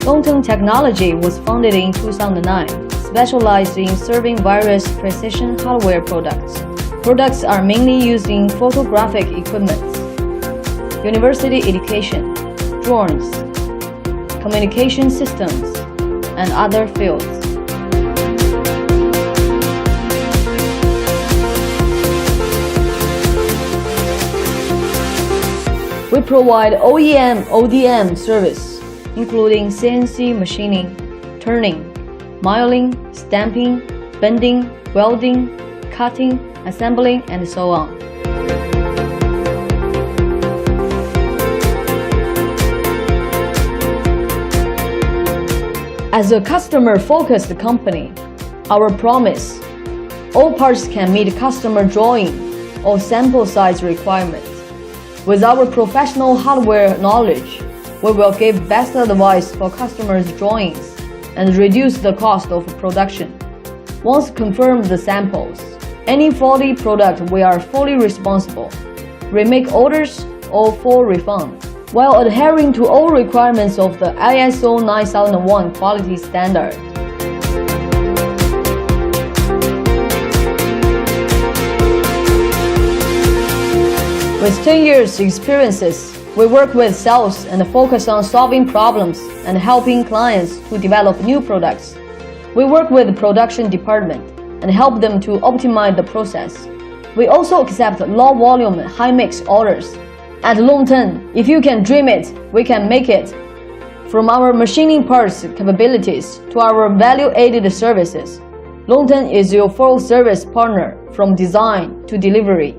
Long-Term Technology was founded in 2009, specialized in serving various precision hardware products. Products are mainly used in photographic equipment, university education, drones, communication systems, and other fields. We provide OEM/ODM service, including CNC machining, turning, milling, stamping, bending, welding, cutting, assembling, and so on. As a customer-focused company, our promise: all parts can meet customer drawing or sample size requirements. With our professional hardware knowledge, we will give best advice for customers' drawings and reduce the cost of production. Once confirmed the samples, any faulty product we are fully responsible. Remake orders or full refund, while adhering to all requirements of the ISO 9001 quality standard. With 10 years experiences, we work with sales and focus on solving problems and helping clients to develop new products. We work with the production department and help them to optimize the process. We also accept low volume, high mix orders. At Long-Term, if you can dream it, we can make it. From our machining parts capabilities to our value-added services, Long-Term is your full service partner from design to delivery.